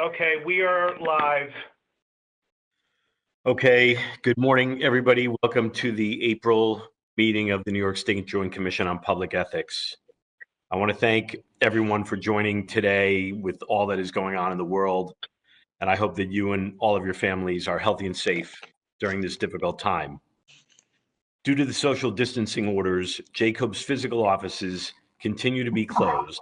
Okay, we are live. Okay, good morning, everybody. Welcome to the April meeting of the New York State Joint Commission on Public Ethics. I want to thank everyone for joining today with all that is going on in the world, and I hope that you and all of your families are healthy and safe during this difficult time. Due to the social distancing orders, Jacob's physical offices continue to be closed,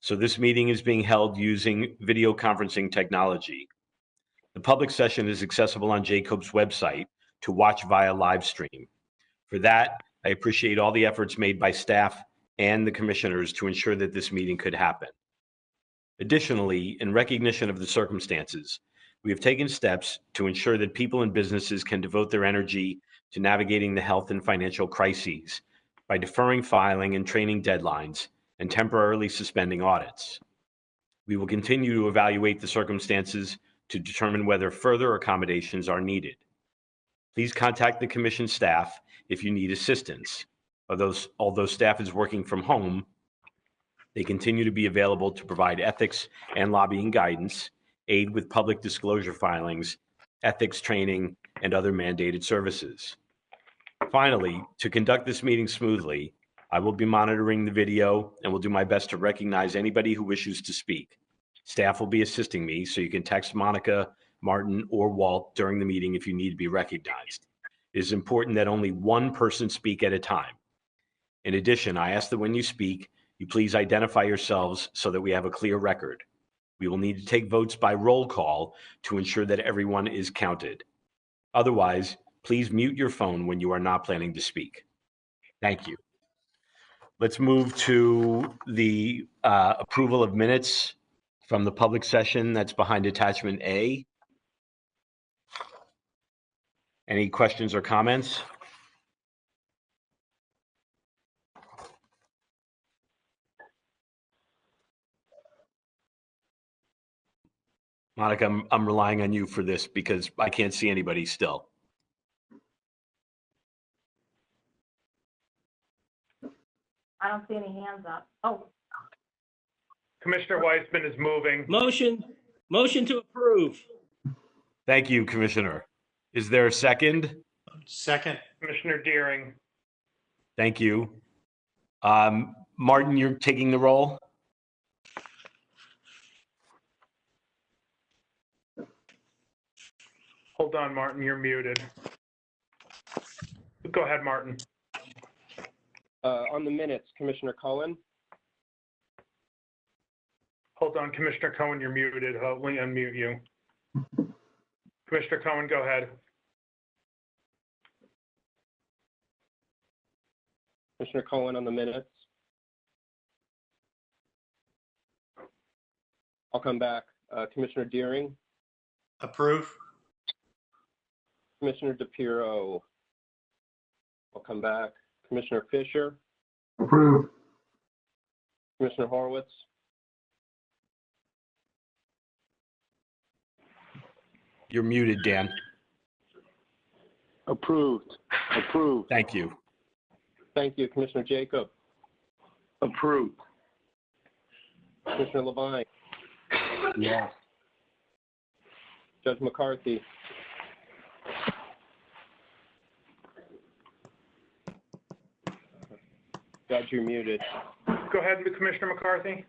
so this meeting is being held using video conferencing technology. The public session is accessible on Jacob's website to watch via live stream. For that, I appreciate all the efforts made by staff and the commissioners to ensure that this meeting could happen. Additionally, in recognition of the circumstances, we have taken steps to ensure that people and businesses can devote their energy to navigating the health and financial crises by deferring filing and training deadlines and temporarily suspending audits. We will continue to evaluate the circumstances to determine whether further accommodations are needed. Please contact the Commission staff if you need assistance. Although staff is working from home, they continue to be available to provide ethics and lobbying guidance, aid with public disclosure filings, ethics training, and other mandated services. Finally, to conduct this meeting smoothly, I will be monitoring the video and will do my best to recognize anybody who wishes to speak. Staff will be assisting me, so you can text Monica, Martin, or Walt during the meeting if you need to be recognized. It is important that only one person speak at a time. In addition, I ask that when you speak, you please identify yourselves so that we have a clear record. We will need to take votes by roll call to ensure that everyone is counted. Otherwise, please mute your phone when you are not planning to speak. Thank you. Let's move to the approval of minutes from the public session that's behind attachment A. Any questions or comments? Monica, I'm relying on you for this because I can't see anybody still. I don't see any hands up. Oh. Commissioner Weissman is moving. Motion to approve. Thank you, Commissioner. Is there a second? Second. Commissioner Deering. Thank you. Martin, you're taking the roll? Hold on, Martin, you're muted. Go ahead, Martin. On the minutes, Commissioner Cohen. Hold on, Commissioner Cohen, you're muted. Let me unmute you. Commissioner Cohen, go ahead. Commissioner Cohen on the minutes. I'll come back. Commissioner Deering. Approve. Commissioner DePiero. I'll come back. Commissioner Fisher. Approve. Commissioner Horowitz. You're muted, Dan. Approved. Approved. Thank you. Thank you. Commissioner Jacob. Approved. Commissioner Levine. Yes. Judge McCarthy. Judge, you're muted. Go ahead, Commissioner McCarthy.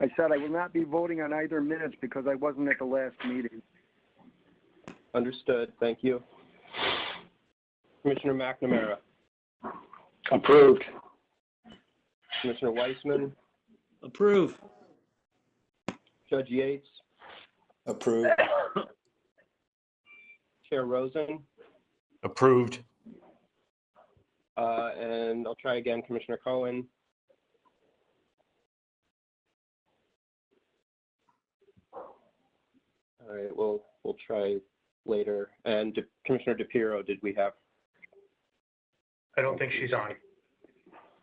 I said I will not be voting on either minutes because I wasn't at the last meeting. Understood. Thank you. Commissioner McNamara. Approved. Commissioner Weissman. Approve. Judge Yates. Approve. Chair Rosen. Approved. And I'll try again, Commissioner Cohen. All right, we'll try later. And Commissioner DePiero, did we have? I don't think she's on.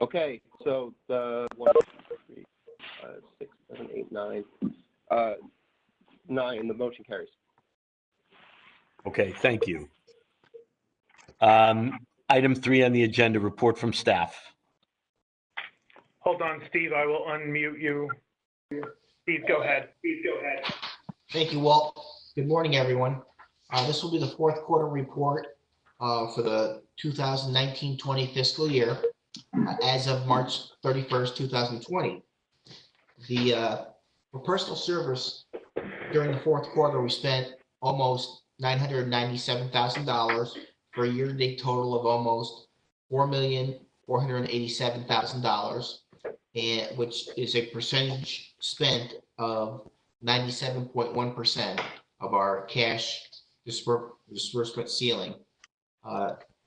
Okay, so the 1, 2, 3, 6, 7, 8, 9. 9, the motion carries. Okay, thank you. Item 3 on the agenda, report from staff. Hold on, Steve, I will unmute you. Steve, go ahead. Thank you, Walt. Good morning, everyone. This will be the fourth quarter report for the 2019-20 fiscal year as of March 31st, 2020. For personal service, during the fourth quarter, we spent almost $997,000 for a year-to-date total of almost $4,487,000, and which is a percentage spent of 97.1% of our cash disbursement ceiling.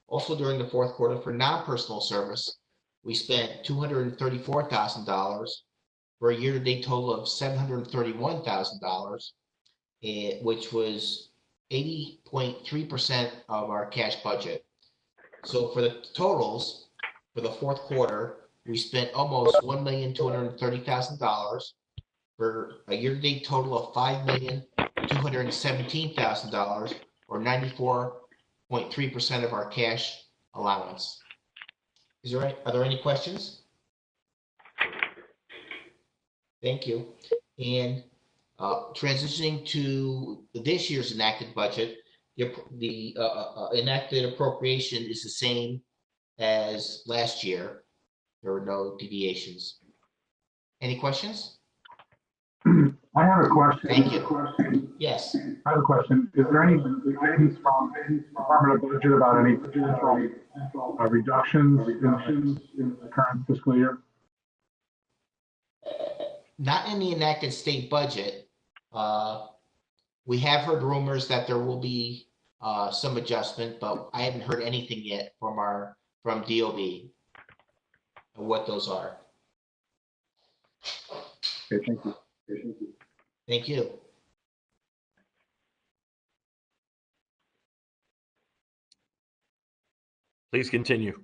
Also during the fourth quarter for non-personal service, we spent $234,000 for a year-to-date total of $731,000, which was 80.3% of our cash budget. So for the totals, for the fourth quarter, we spent almost $1,230,000 for a year-to-date total of $5,217,000, or 94.3% of our cash allowance. Are there any questions? Thank you. And transitioning to this year's enacted budget, the enacted appropriation is the same as last year. There were no deviations. Any questions? I have a question. Thank you. Yes. I have a question. Is there any guidance from the Department of Budget about any potential reductions in the current fiscal year? Not in the enacted state budget. We have heard rumors that there will be some adjustment, but I haven't heard anything yet from DOB of what those are. Okay, thank you. Thank you. Please continue.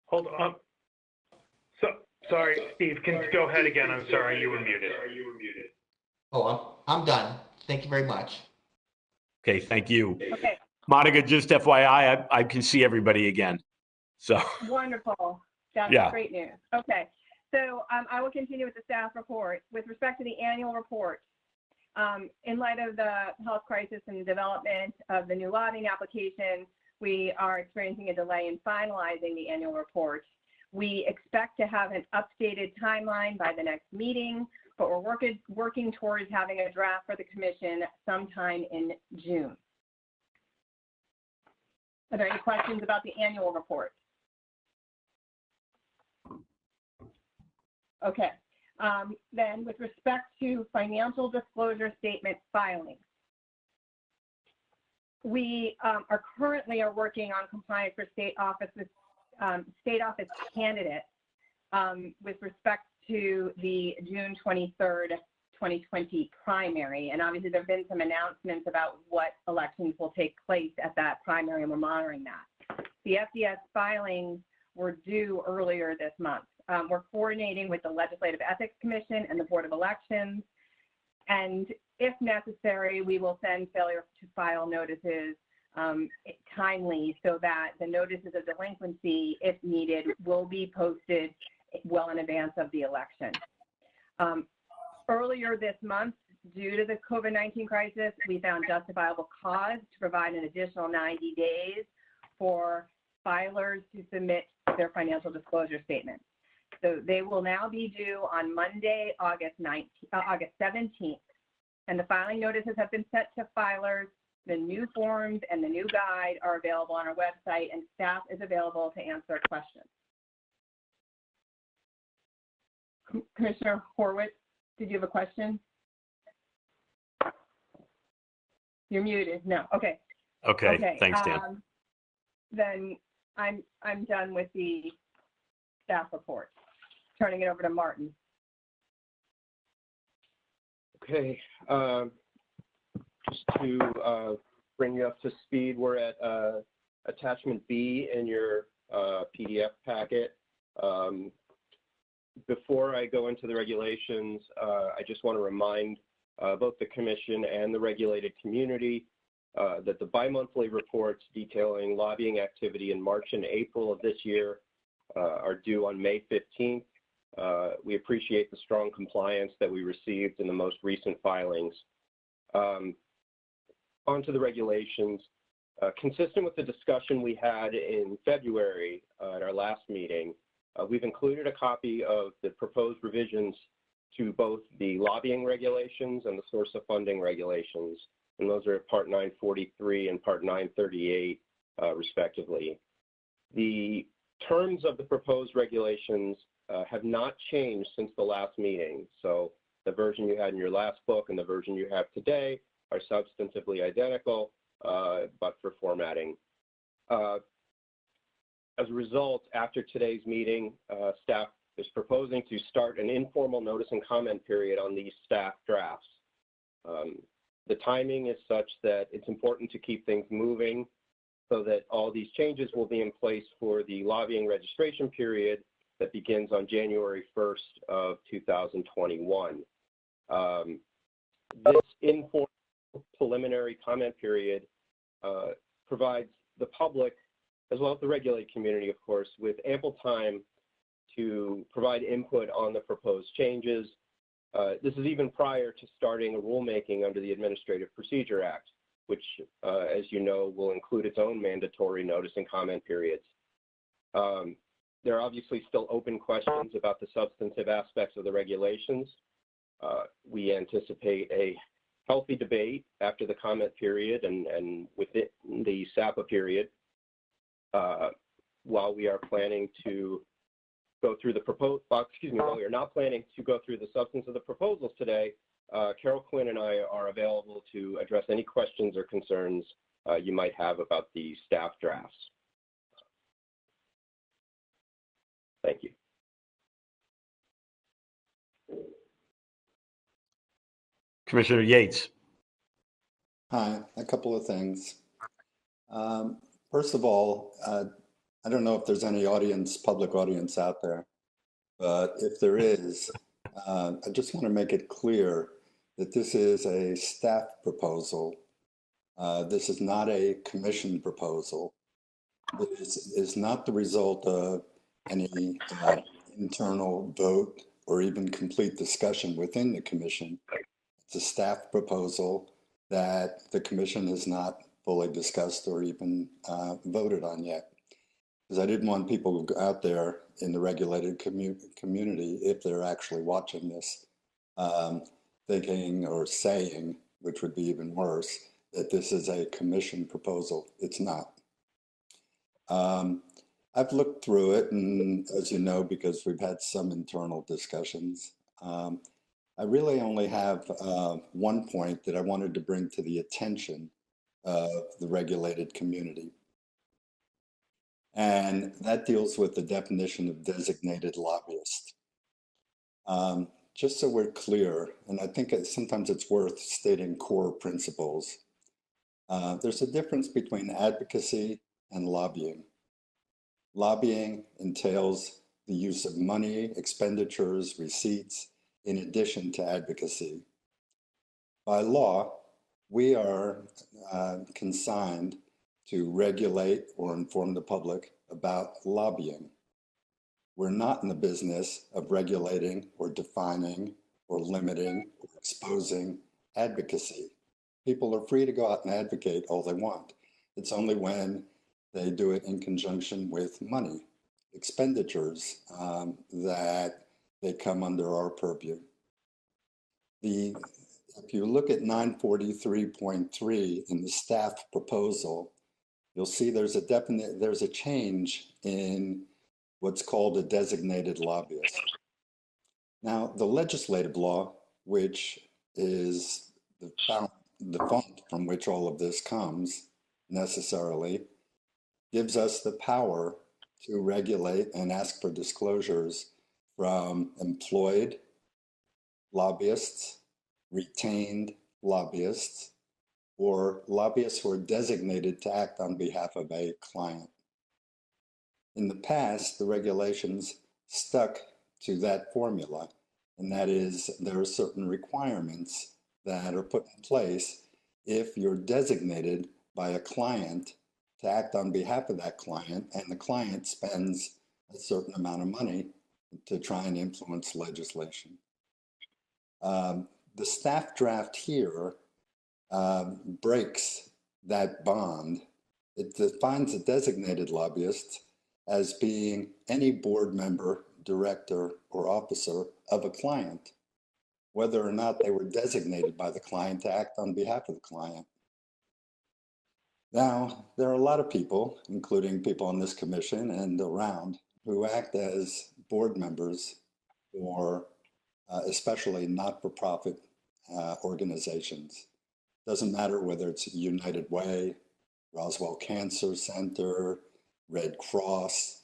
Hold on. Sorry, Steve, can you go ahead again? I'm sorry, you were muted. Oh, I'm done. Thank you very much. Okay, thank you. Okay, Monica, just FYI, I can see everybody again. So, wonderful. That's Yeah. great news. Okay, so I will continue with the staff report. With respect to the annual report, in light of the health crisis and development of the new lobbying application, we are experiencing a delay in finalizing the annual report. We expect to have an updated timeline by the next meeting, but we're working towards having a draft for the commission sometime in June. Are there any questions about the annual report? Okay, then with respect to financial disclosure statement filings, we are currently working on compliance for state office candidates with respect to the June 23rd, 2020 primary. And obviously there have been some announcements about what elections will take place at that primary, and we're monitoring that. The FDS filings were due earlier this month. We're coordinating with the Legislative Ethics Commission and the Board of Elections. And if necessary, we will send failure to file notices timely so that the notices of delinquency, if needed, will be posted well in advance of the election. Earlier this month, due to the COVID-19 crisis, we found justifiable cause to provide an additional 90 days for filers to submit their financial disclosure statements. So they will now be due on Monday, August 17th. And the filing notices have been sent to filers. The new forms and the new guide are available on our website, and staff is available to answer questions. Commissioner Horwitz, did you have a question? You're muted. No. Okay. okay. Thanks, Dan. Then I'm done with the staff report. Turning it over to Martin. Okay, just to bring you up to speed, we're at attachment B in your PDF packet. Before I go into the regulations, I just want to remind both the commission and the regulated community that the bi-monthly reports detailing lobbying activity in March and April of this year are due on May 15th. We appreciate the strong compliance that we received in the most recent filings. On to the regulations. Consistent with the discussion we had in February at our last meeting, we've included a copy of the proposed revisions to both the lobbying regulations and the source of funding regulations, and those are Part 943 and Part 938, respectively. The terms of the proposed regulations have not changed since the last meeting, so the version you had in your last book and the version you have today are substantively identical, but for formatting. As a result, after today's meeting, staff is proposing to start an informal notice and comment period on these staff drafts. The timing is such that it's important to keep things moving so that all these changes will be in place for the lobbying registration period that begins on January 1st of 2021. This informal preliminary comment period provides the public, as well as the regulated community, of course, with ample time to provide input on the proposed changes. This is even prior to starting a rulemaking under the Administrative Procedure Act, which, as you know, will include its own mandatory notice and comment periods. There are obviously still open questions about the substantive aspects of the regulations. We anticipate a healthy debate after the comment period and within the SAPA period, while we are planning to go through the while we are not planning to go through the substance of the proposals today, Carol Quinn and I are available to address any questions or concerns you might have about the staff drafts. Thank you. Commissioner Yates. Hi, a couple of things. First of all, I don't know if there's any public audience out there, but if there is, I just want to make it clear that this is a staff proposal. This is not a commission proposal. This is not the result of any internal vote or even complete discussion within the commission. It's a staff proposal that the commission has not fully discussed or even voted on yet. Because I didn't want people out there in the regulated community, if they're actually watching this, thinking or saying, which would be even worse, that this is a commission proposal. It's not. I've looked through it, and as you know, because we've had some internal discussions, I really only have one point that I wanted to bring to the attention of the regulated community. And that deals with the definition of designated lobbyist. Just so we're clear, and I think sometimes it's worth stating core principles. There's a difference between advocacy and lobbying. Lobbying entails the use of money, expenditures, receipts, in addition to advocacy. By law, we are consigned to regulate or inform the public about lobbying. We're not in the business of regulating or defining or limiting or exposing advocacy. People are free to go out and advocate all they want. It's only when they do it in conjunction with money, expenditures, that they come under our purview. If you look at 943.3 in the staff proposal, you'll see there's a change in what's called a designated lobbyist. Now, the legislative law, which is the font from which all of this comes necessarily, gives us the power to regulate and ask for disclosures from employed lobbyists, retained lobbyists, or lobbyists who are designated to act on behalf of a client. In the past, the regulations stuck to that formula, and that is there are certain requirements that are put in place if you're designated by a client to act on behalf of that client, and the client spends a certain amount of money to try and influence legislation. The staff draft here breaks that bond. It defines a designated lobbyist as being any board member, director, or officer of a client, whether or not they were designated by the client to act on behalf of the client. Now, there are a lot of people, including people on this commission and around, who act as board members for especially not-for-profit organizations. Doesn't matter whether it's United Way, Roswell Cancer Center, Red Cross.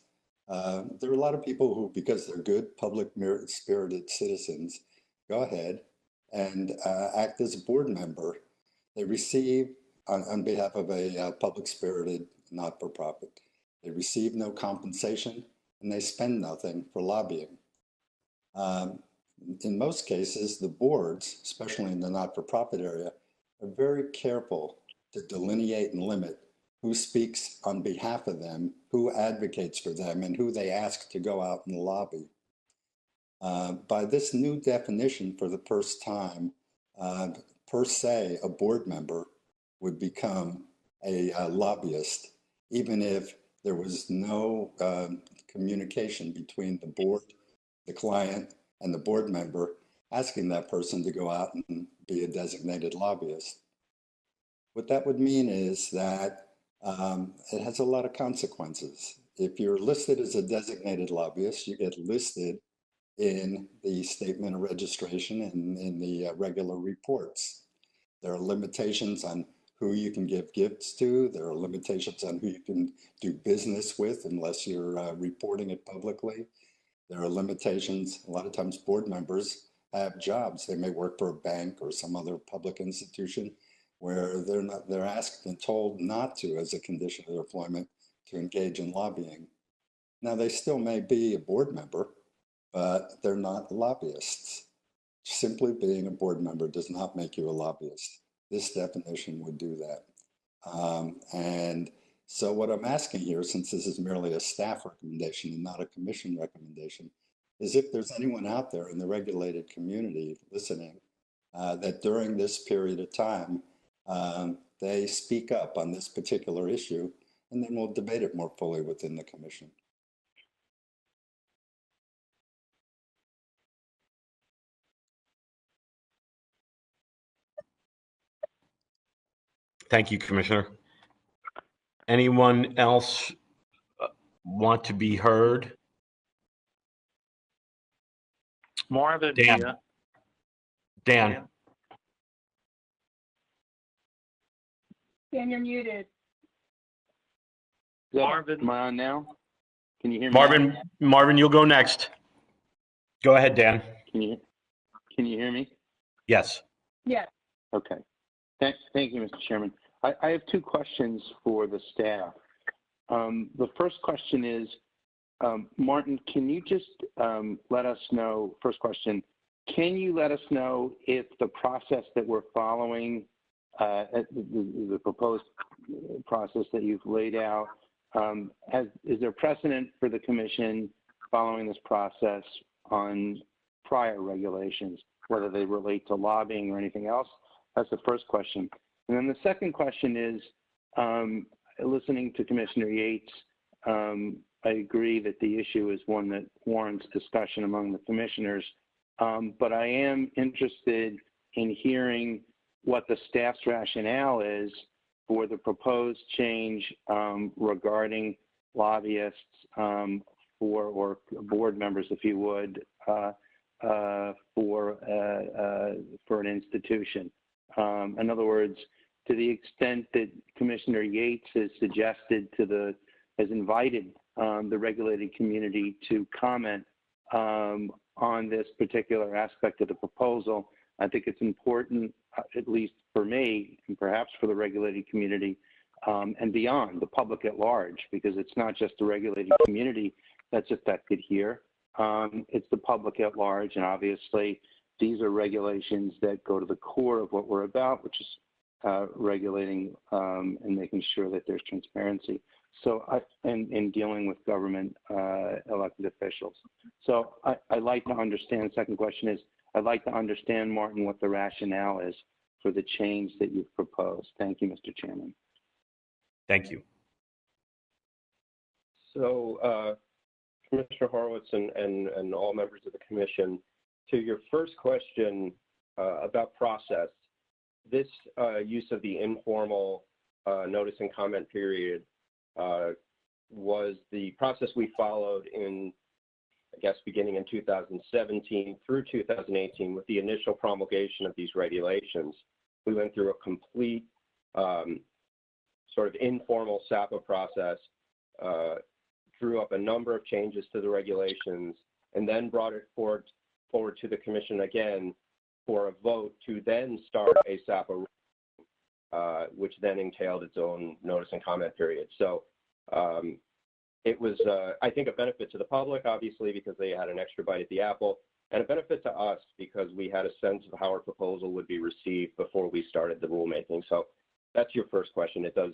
There are a lot of people who, because they're good, public-spirited citizens, go ahead and act as a board member. They receive, on behalf of a public-spirited not-for-profit, they receive no compensation and they spend nothing for lobbying. In most cases, the boards, especially in the not-for-profit area, are very careful to delineate and limit who speaks on behalf of them, who advocates for them, and who they ask to go out and lobby. By this new definition for the first time, per se, a board member would become a lobbyist, even if there was no communication between the board, the client, and the board member asking that person to go out and be a designated lobbyist. What that would mean is that it has a lot of consequences. If you're listed as a designated lobbyist, you get listed in the statement of registration and in the regular reports. There are limitations on who you can give gifts to. There are limitations on who you can do business with unless you're reporting it publicly. There are limitations. A lot of times board members have jobs. They may work for a bank or some other public institution where they're asked and told not to, as a condition of their employment, to engage in lobbying. Now, they still may be a board member, but they're not lobbyists. Simply being a board member does not make you a lobbyist. This definition would do that. And so what I'm asking here, since this is merely a staff recommendation and not a commission recommendation, is if there's anyone out there in the regulated community listening that during this period of time, they speak up on this particular issue, and then we'll debate it more fully within the commission. Thank you, Commissioner. Anyone else want to be heard? Marvin. Dan. Yeah. Dan. Dan, you're muted. Marvin. Am I on now? Can you hear me? Marvin, you'll go next. Go ahead, Dan. Can you hear me? Yes. Yes. Okay. Thank you, Mr. Chairman. I have two questions for the staff. The first question is, Martin, can you just let us know, first question, can you let us know if the process that we're following, the proposed process that you've laid out, is there precedent for the commission following this process on prior regulations, whether they relate to lobbying or anything else? That's the first question. And then the second question is, listening to Commissioner Yates, I agree that the issue is one that warrants discussion among the commissioners, but I am interested in hearing what the staff's rationale is for the proposed change regarding lobbyists or board members, if you would, for an institution. In other words, to the extent that Commissioner Yates has invited the regulated community to comment on this particular aspect of the proposal, I think it's important, at least for me, and perhaps for the regulated community, and beyond, the public at large, because it's not just the regulated community that's affected here. It's the public at large, and obviously these are regulations that go to the core of what we're about, which is regulating and making sure that there's transparency. So in dealing with government elected officials. So I'd like to understand, the second question is, I'd like to understand, Martin, what the rationale is for the change that you've proposed. Thank you, Mr. Chairman. Thank you. So, Commissioner Horowitz and all members of the commission, to your first question about process, this use of the informal notice and comment period was the process we followed in, I guess, beginning in 2017 through 2018 with the initial promulgation of these regulations. We went through a complete sort of informal SAPA process, drew up a number of changes to the regulations, and then brought it forward to the commission again for a vote to then start a SAPA, which then entailed its own notice and comment period. So it was, I think, a benefit to the public, obviously, because they had an extra bite at the apple, and a benefit to us because we had a sense of how our proposal would be received before we started the rulemaking. So that's your first question. It does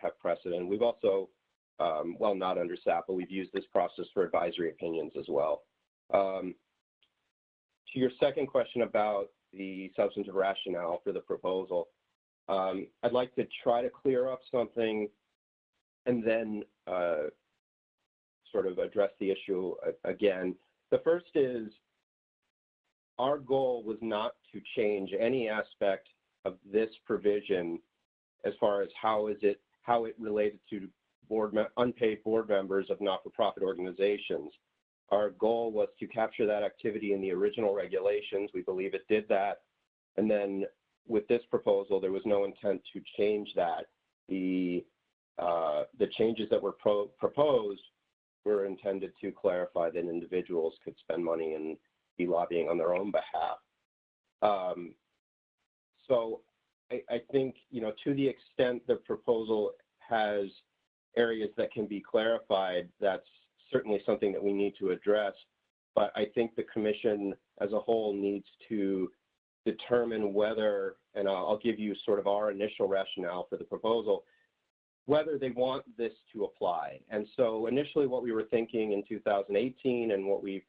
have precedent. We've also, well, not under SAPA, we've used this process for advisory opinions as well. To your second question about the substantive rationale for the proposal, I'd like to try to clear up something and then sort of address the issue again. The first is, our goal was not to change any aspect of this provision as far as how it related to unpaid board members of not-for-profit organizations. Our goal was to capture that activity in the original regulations. We believe it did that. And then with this proposal, there was no intent to change that. The changes that were proposed were intended to clarify that individuals could spend money and be lobbying on their own behalf. So I think, to the extent the proposal has areas that can be clarified, that's certainly something that we need to address. But I think the commission as a whole needs to determine whether, and I'll give you sort of our initial rationale for the proposal, whether they want this to apply. And so initially what we were thinking in 2018 and what we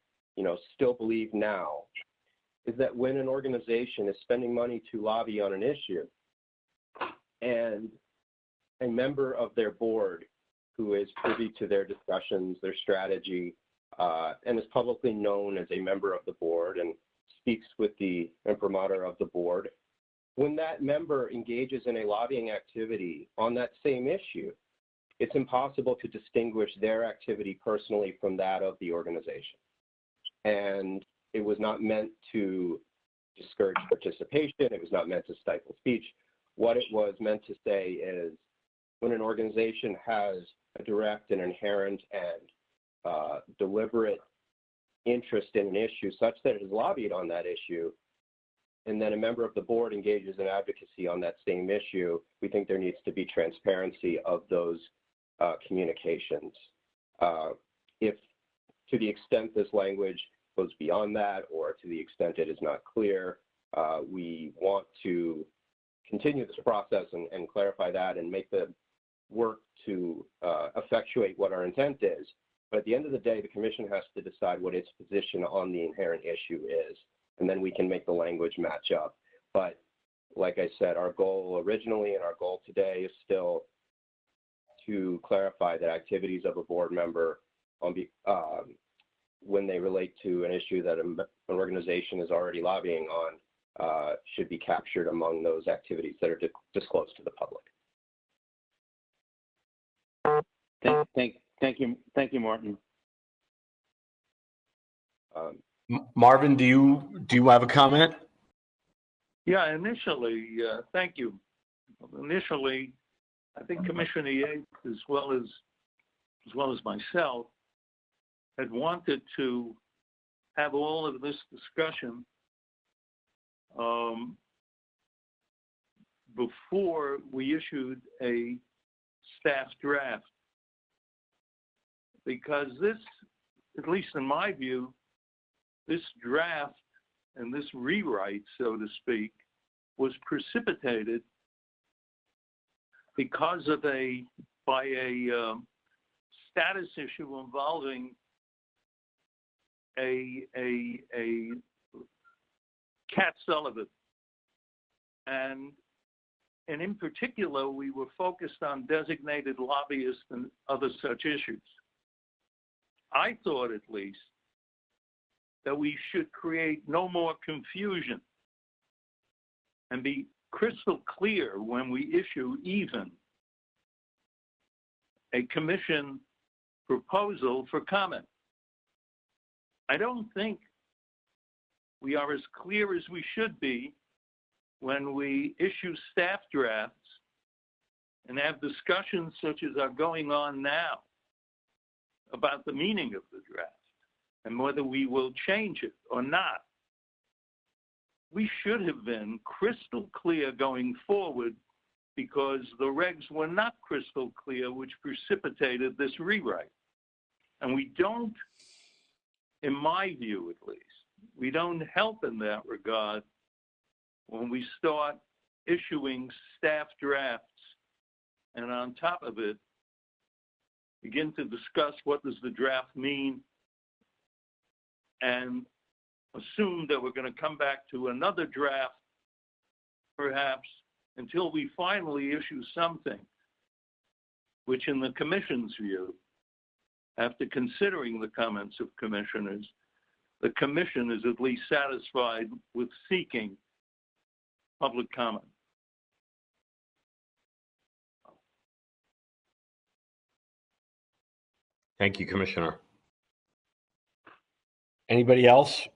still believe now is that when an organization is spending money to lobby on an issue and a member of their board who is privy to their discussions, their strategy, and is publicly known as a member of the board and speaks with the imprimatur of the board, when that member engages in a lobbying activity on that same issue, it's impossible to distinguish their activity personally from that of the organization. And it was not meant to discourage participation. It was not meant to stifle speech. What it was meant to say is, when an organization has a direct and inherent and deliberate interest in an issue such that it is lobbied on that issue, and then a member of the board engages in advocacy on that same issue, we think there needs to be transparency of those communications. If, to the extent this language goes beyond that, or to the extent it is not clear, we want to continue this process and clarify that and make the work to effectuate what our intent is. But at the end of the day, the commission has to decide what its position on the inherent issue is, and then we can make the language match up. But like I said, our goal originally and our goal today is still to clarify that activities of a board member when they relate to an issue that an organization is already lobbying on should be captured among those activities that are disclosed to the public. Thank you, Martin. Marvin, do you have a comment? Yeah, initially, thank you. Initially, I think Commissioner Yates, as well as myself, had wanted to have all of this discussion before we issued a staff draft. Because this, at least in my view, this draft and this rewrite, so to speak, was precipitated because of a status issue involving a Cat Sullivan. And in particular, we were focused on designated lobbyists and other such issues. I thought, at least, that we should create no more confusion and be crystal clear when we issue even a commission proposal for comment. I don't think we are as clear as we should be when we issue staff drafts and have discussions such as are going on now about the meaning of the draft and whether we will change it or not. We should have been crystal clear going forward because the regs were not crystal clear, which precipitated this rewrite. And we don't, in my view at least, we don't help in that regard when we start issuing staff drafts and on top of it, begin to discuss what does the draft mean and assume that we're going to come back to another draft, perhaps, until we finally issue something, which in the commission's view, after considering the comments of commissioners, the commission is at least satisfied with seeking public comment. Thank you, Commissioner. Anybody else?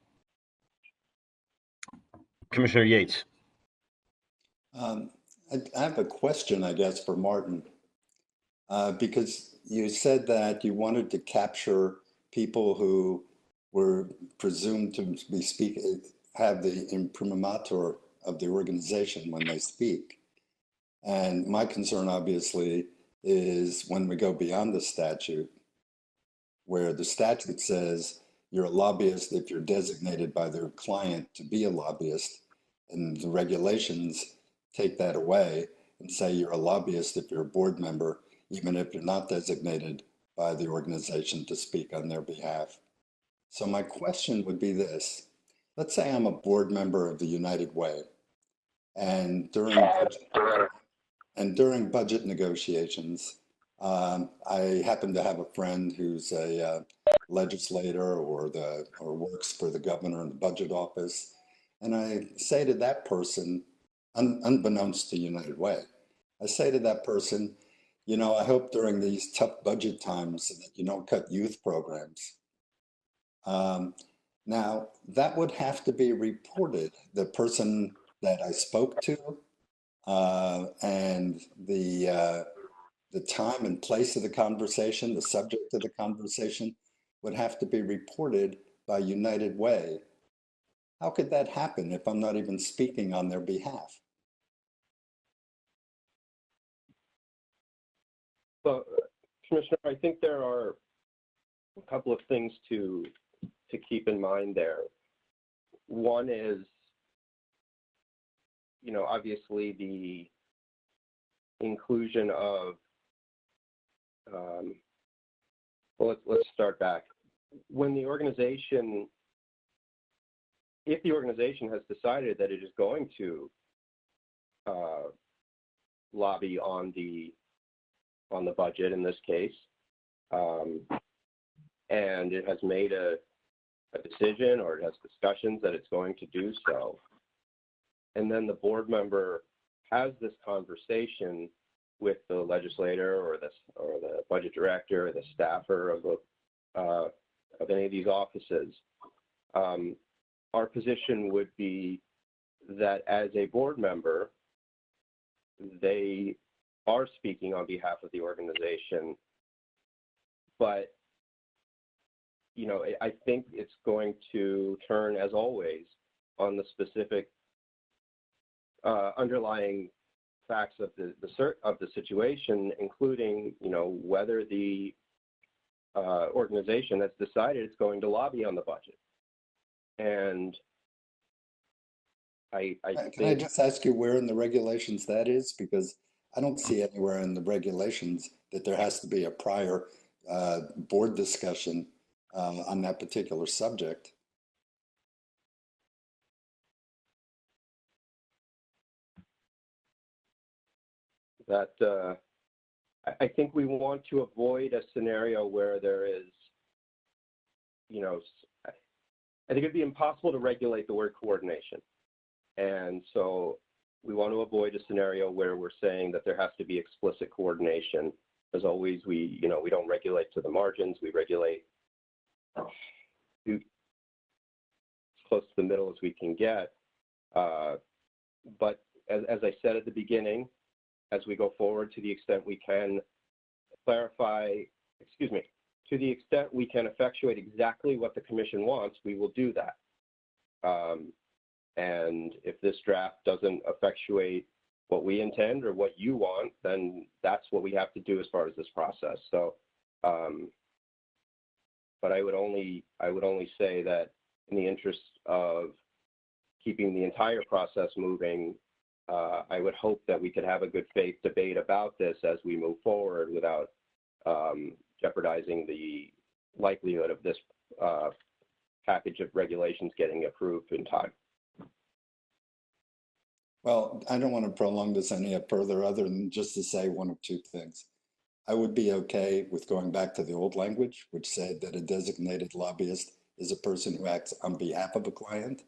Commissioner Yates. I have a question, I guess, for Martin, because you said that you wanted to capture people who were presumed to be have the imprimatur of the organization when they speak. And my concern, obviously, is when we go beyond the statute, where the statute says you're a lobbyist if you're designated by their client to be a lobbyist, and the regulations take that away and say you're a lobbyist if you're a board member, even if you're not designated by the organization to speak on their behalf. So my question would be this. Let's say I'm a board member of the United Way, and during budget negotiations, I happen to have a friend who's a legislator or works for the governor in the budget office, and I say to that person, unbeknownst to United Way, I say to that person, you know, I hope during these tough budget times that you don't cut youth programs. Now, that would have to be reported, the person that I spoke to, and the time and place of the conversation, the subject of the conversation would have to be reported by United Way. How could that happen if I'm not even speaking on their behalf? Well, Commissioner, I think there are a couple of things to keep in mind there. One is, you know, obviously the inclusion of, well, let's start back. When the organization, if the organization has decided that it is going to lobby on the budget in this case, and it has made a decision or it has discussions that it's going to do so, and then the board member has this conversation with the legislator or the budget director or the staffer of any of these offices, our position would be that as a board member, they are speaking on behalf of the organization, but you know, I think it's going to turn, as always, on the specific underlying facts of the situation, including, you know, whether the organization has decided it's going to lobby on the budget. And I can I just ask you where in the regulations that is? Because I don't see anywhere in the regulations that there has to be a prior board discussion on that particular subject. That I think we want to avoid a scenario where there is, you know, I think it'd be impossible to regulate the word coordination. And so we want to avoid a scenario where we're saying that there has to be explicit coordination. As always, we don't regulate to the margins, we regulate as close to the middle as we can get. But as I said at the beginning, as we go forward, to the extent we can to the extent we can effectuate exactly what the commission wants, we will do that. And if this draft doesn't effectuate what we intend or what you want, then that's what we have to do as far as this process. So, but I would only say that in the interest of keeping the entire process moving, I would hope that we could have a good faith debate about this as we move forward without jeopardizing the likelihood of this package of regulations getting approved in time. Well, I don't want to prolong this any further other than just to say one or two things. I would be okay with going back to the old language, which said that a designated lobbyist is a person who acts on behalf of a client.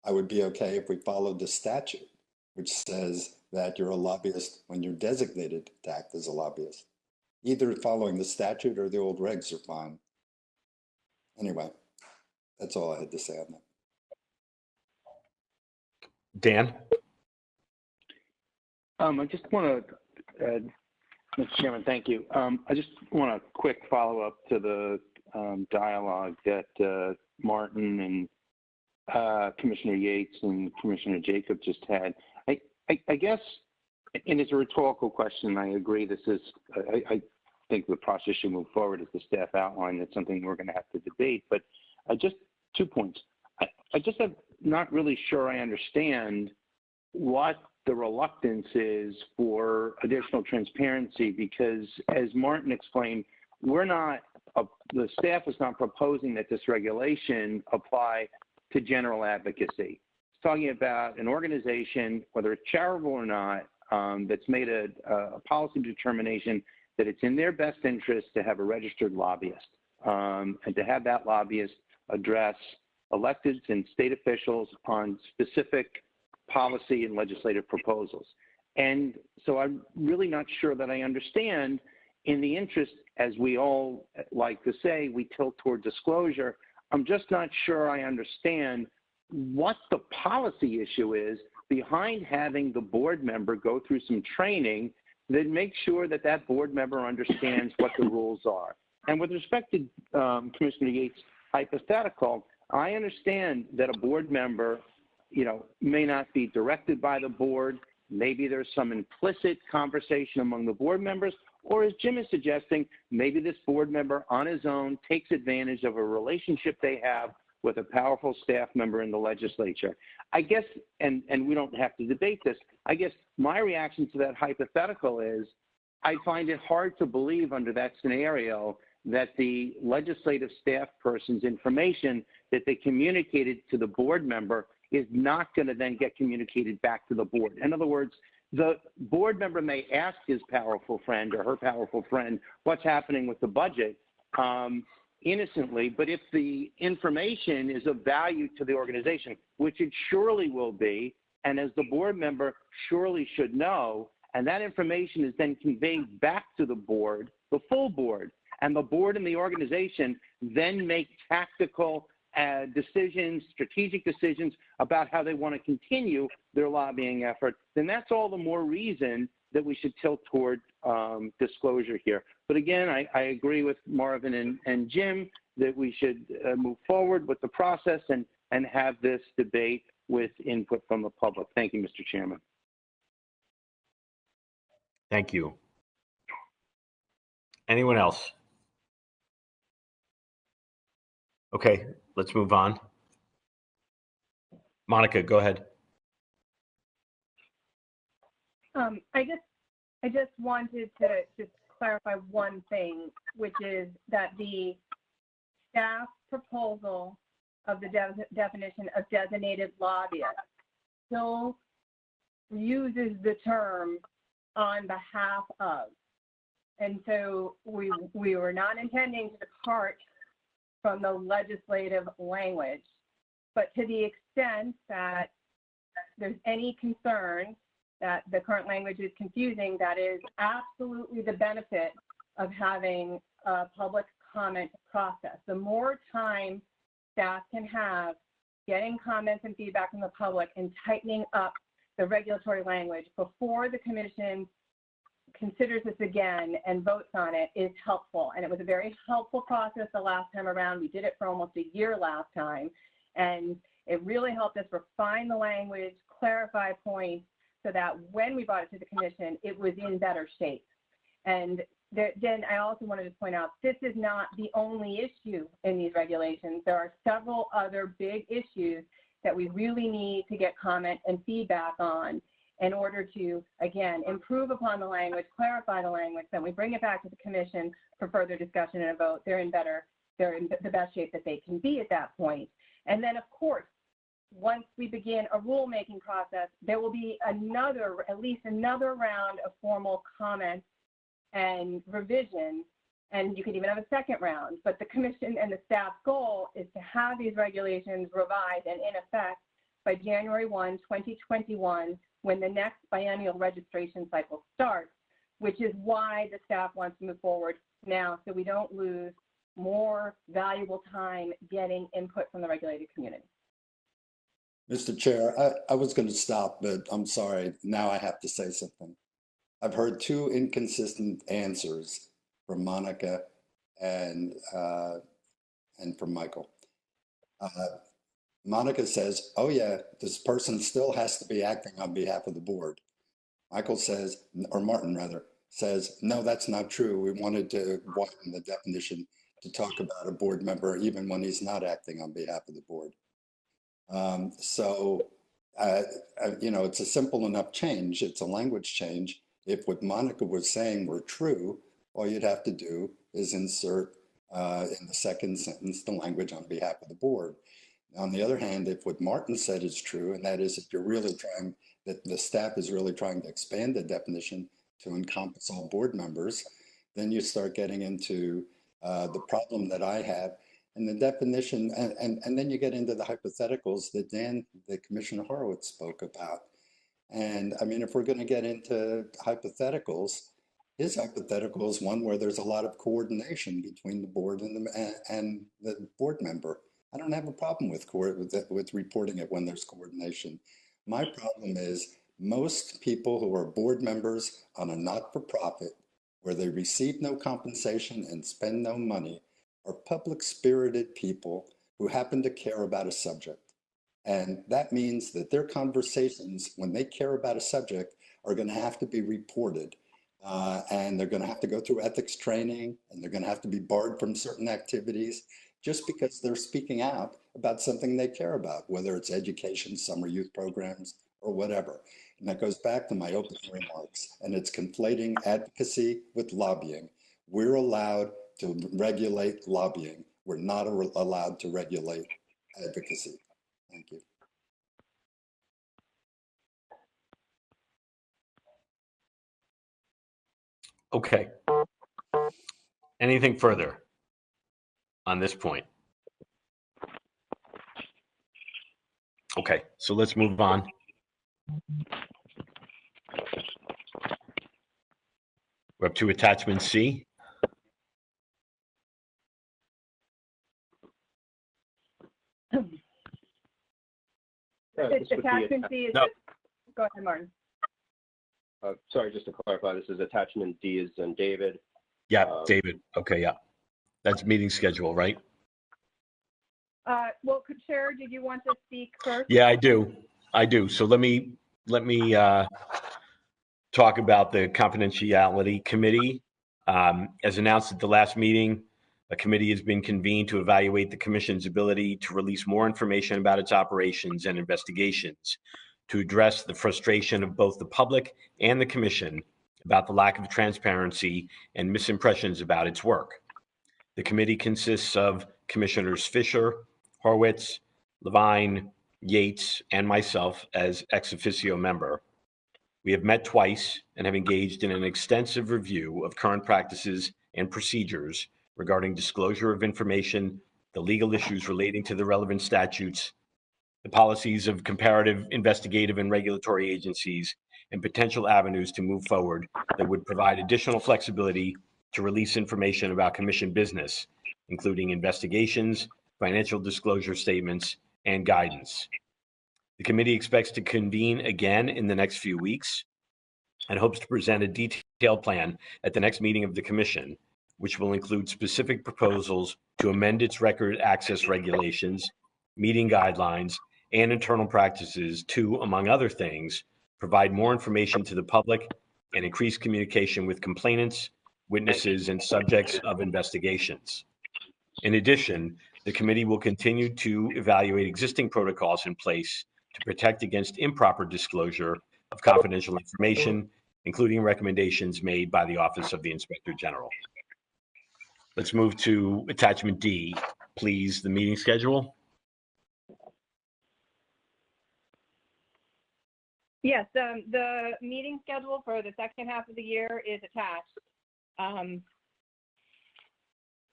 I would be okay if we followed the statute, which says that you're a lobbyist when you're designated to act as a lobbyist. Either following the statute or the old regs are fine. Anyway, that's all I had to say on that. Dan? I just want to, Mr. Chairman, thank you. I just want a quick follow-up to the dialogue that Martin and Commissioner Yates and Commissioner Jacob just had. I guess, and it's a rhetorical question, I agree this is, I think the process should move forward as the staff outlined. It's something we're going to have to debate, but just 2 points. I just am not really sure I understand what the reluctance is for additional transparency, because as Martin explained, the staff is not proposing that this regulation apply to general advocacy. It's talking about an organization, whether it's charitable or not, that's made a policy determination that it's in their best interest to have a registered lobbyist and to have that lobbyist address elected and state officials on specific policy and legislative proposals. And so I'm really not sure that I understand, in the interest, as we all like to say, we tilt toward disclosure. I'm just not sure I understand what the policy issue is behind having the board member go through some training that makes sure that that board member understands what the rules are. And with respect to Commissioner Yates' hypothetical, I understand that a board member, may not be directed by the board. Maybe there's some implicit conversation among the board members, or as Jim is suggesting, maybe this board member on his own takes advantage of a relationship they have with a powerful staff member in the legislature. I guess, and we don't have to debate this, I guess my reaction to that hypothetical is I find it hard to believe under that scenario that the legislative staff person's information that they communicated to the board member is not going to then get communicated back to the board. In other words, the board member may ask his powerful friend or her powerful friend what's happening with the budget innocently, but if the information is of value to the organization, which it surely will be, and as the board member surely should know, and that information is then conveyed back to the board, the full board, and the board and the organization then make tactical decisions, strategic decisions about how they want to continue their lobbying effort, then that's all the more reason that we should tilt toward disclosure here. But again, I agree with Marvin and Jim that we should move forward with the process and have this debate with input from the public. Thank you, Mr. Chairman. Thank you. Anyone else? Okay, let's move on. Monica, go ahead. I guess I just wanted to just clarify one thing, which is that the staff proposal of the definition of designated lobbyist still uses the term on behalf of. And so we were not intending to depart from the legislative language, but to the extent that there's any concern that the current language is confusing, that is absolutely the benefit of having a public comment process. The more time staff can have getting comments and feedback from the public and tightening up the regulatory language before the commission considers this again and votes on it is helpful. And it was a very helpful process the last time around. We did it for almost a year last time. And it really helped us refine the language, clarify points, so that when we brought it to the commission, it was in better shape. And then I also wanted to point out, this is not the only issue in these regulations. There are several other big issues that we really need to get comment and feedback on in order to, again, improve upon the language, clarify the language, then we bring it back to the commission for further discussion and a vote. They're in the best shape that they can be at that point. And then, of course, once we begin a rulemaking process, there will be at least another round of formal comments and revision, and you could even have a second round. But the commission and the staff's goal is to have these regulations revised and in effect by January 1, 2021, when the next biennial registration cycle starts, which is why the staff wants to move forward now, so we don't lose more valuable time getting input from the regulated community. Mr. Chair, I was going to stop, but I'm sorry. Now I have to say something. I've heard two inconsistent answers from Monica and from Michael. Monica says, oh yeah, this person still has to be acting on behalf of the board. Michael says, or Martin rather, says, no, that's not true. We wanted to widen the definition to talk about a board member even when he's not acting on behalf of the board. You know, it's a simple enough change. It's a language change. If what Monica was saying were true, all you'd have to do is insert in the second sentence the language on behalf of the board. On the other hand, if what Martin said is true, and that is if you're really trying, that the staff is really trying to expand the definition to encompass all board members, then you start getting into the problem that I have. And the definition, and then you get into the hypotheticals that Commissioner Horowitz spoke about. And I mean, if we're going to get into hypotheticals, his hypothetical is one where there's a lot of coordination between the board and the board member. I don't have a problem with reporting it when there's coordination. My problem is most people who are board members on a not-for-profit where they receive no compensation and spend no money are public-spirited people who happen to care about a subject. And that means that their conversations, when they care about a subject, are going to have to be reported. And they're going to have to go through ethics training, and they're going to have to be barred from certain activities just because they're speaking out about something they care about, whether it's education, summer youth programs, or whatever. And that goes back to my opening remarks, and it's conflating advocacy with lobbying. We're allowed to regulate lobbying. We're not allowed to regulate advocacy. Thank you. Okay. Anything further on this point? Okay, so let's move on. We're up to attachment C. Attachment C is, no. Go ahead, Martin. Sorry, just to clarify, this is attachment D is in David. Yeah, David. Okay, yeah. That's meeting schedule, right? Well, Chair, did you want to speak first? Yeah, I do. So let me talk about the Confidentiality Committee. As announced at the last meeting, a committee has been convened to evaluate the Commission's ability to release more information about its operations and investigations to address the frustration of both the public and the Commission about the lack of transparency and misimpressions about its work. The committee consists of Commissioners Fisher, Horwitz, Levine, Yates, and myself as ex officio member. We have met twice and have engaged in an extensive review of current practices and procedures regarding disclosure of information, the legal issues relating to the relevant statutes, the policies of comparative, investigative, and regulatory agencies, and potential avenues to move forward that would provide additional flexibility to release information about commission business, including investigations, financial disclosure statements, and guidance. The committee expects to convene again in the next few weeks and hopes to present a detailed plan at the next meeting of the commission, which will include specific proposals to amend its record access regulations, meeting guidelines, and internal practices to, among other things, provide more information to the public and increase communication with complainants, witnesses, and subjects of investigations. In addition, the committee will continue to evaluate existing protocols in place to protect against improper disclosure of confidential information, including recommendations made by the Office of the Inspector General. Let's move to attachment D, please, the meeting schedule. Yes, the meeting schedule for the second half of the year is attached.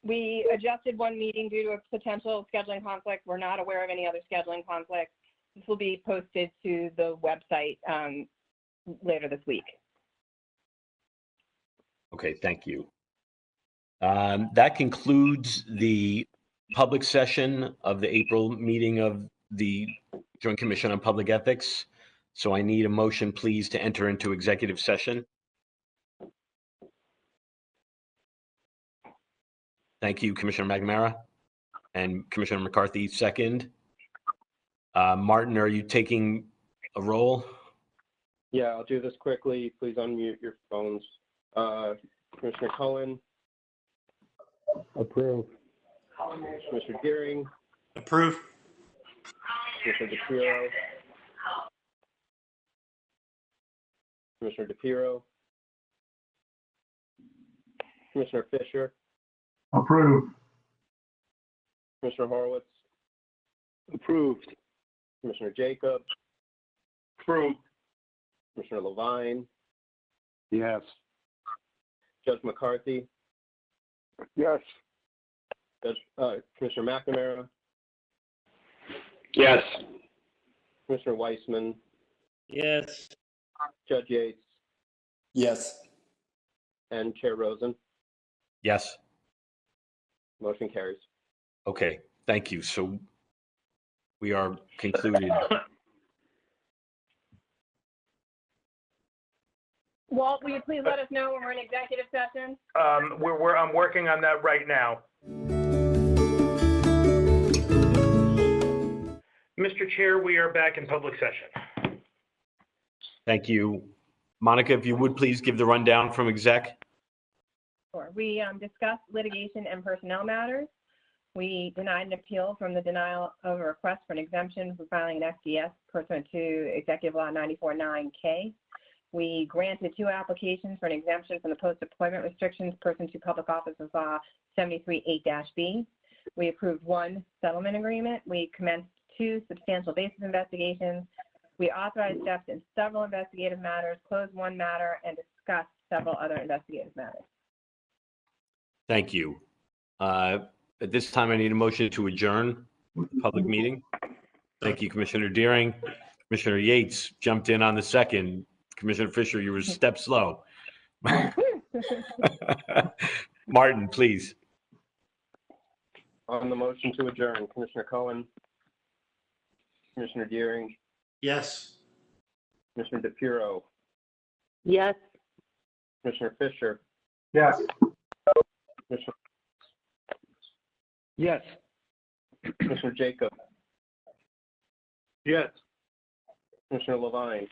We adjusted one meeting due to a potential scheduling conflict. We're not aware of any other scheduling conflicts. This will be posted to the website later this week. Okay, thank you. That concludes the public session of the April meeting of the Joint Commission on Public Ethics. So I need a motion, please, to enter into executive session. Thank you, Commissioner McNamara. And Commissioner McCarthy, second. Martin, are you taking a roll? Yeah, I'll do this quickly. Please unmute your phones. Commissioner Cohen. Approve. Commissioner Deering. Approve. Commissioner DePiero. Commissioner DePiero. Commissioner Fisher. Approve. Commissioner Horwitz. Approved. Commissioner Jacob. Approved. Commissioner Levine. Yes. Judge McCarthy. Yes. Commissioner McNamara. Yes. Commissioner Weissman. Yes. Judge Yates. Yes. And Chair Rosen. Yes. Motion carries. Okay, thank you. So we are concluded. Walt, will you please let us know when we're in executive session? I'm working on that right now. Mr. Chair, we are back in public session. Thank you. Monica, if you would please give the rundown from exec. Sure. We discussed litigation and personnel matters. We denied an appeal from the denial of a request for an exemption for filing an FDS pursuant to Executive Law 94-9K. We granted 2 applications for an exemption from the post-employment restrictions pursuant to Public Officers Law 73-8-B. We approved 1 settlement agreement. We commenced 2 substantial basis investigations. We authorized steps in several investigative matters, closed 1 matter, and discussed several other investigative matters. Thank you. At this time, I need a motion to adjourn the public meeting. Thank you, Commissioner Deering. Commissioner Yates jumped in on the second. Commissioner Fisher, you were a step slow. Martin, please. On the motion to adjourn, Commissioner Cohen. Commissioner Deering. Yes. Commissioner DePiero. Yes. Commissioner Fisher. Yes. Commissioner, Yes. Commissioner Jacob. Yes. Commissioner Levine.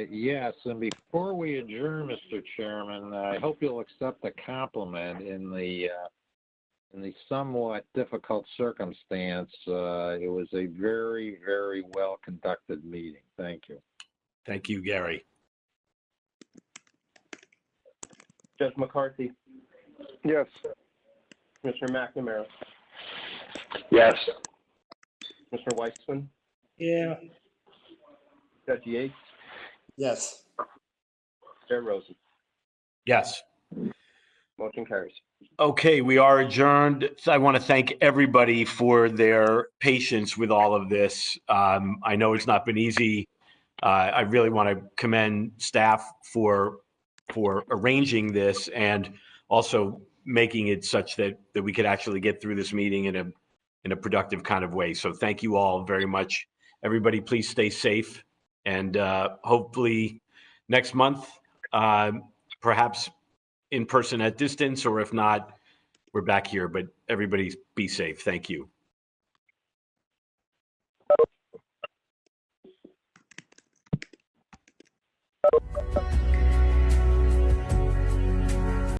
Yes, and before we adjourn, Mr. Chairman, I hope you'll accept a compliment in the somewhat difficult circumstance. It was a very, very well conducted meeting. Thank you. Thank you, Gary. Judge McCarthy, Yes. Commissioner McNamara, Yes. Commissioner Weissman, Yeah. Judge Yates, Yes. Chair Rosen. Yes. Motion carries. Okay, we are adjourned. I want to thank everybody for their patience with all of this. I know it's not been easy. I really want to commend staff for arranging this and also making it such that we could actually get through this meeting in a productive kind of way. So thank you all very much. Everybody, please stay safe, and hopefully next month, perhaps in person at distance, or if not, we're back here. But everybody be safe. Thank you.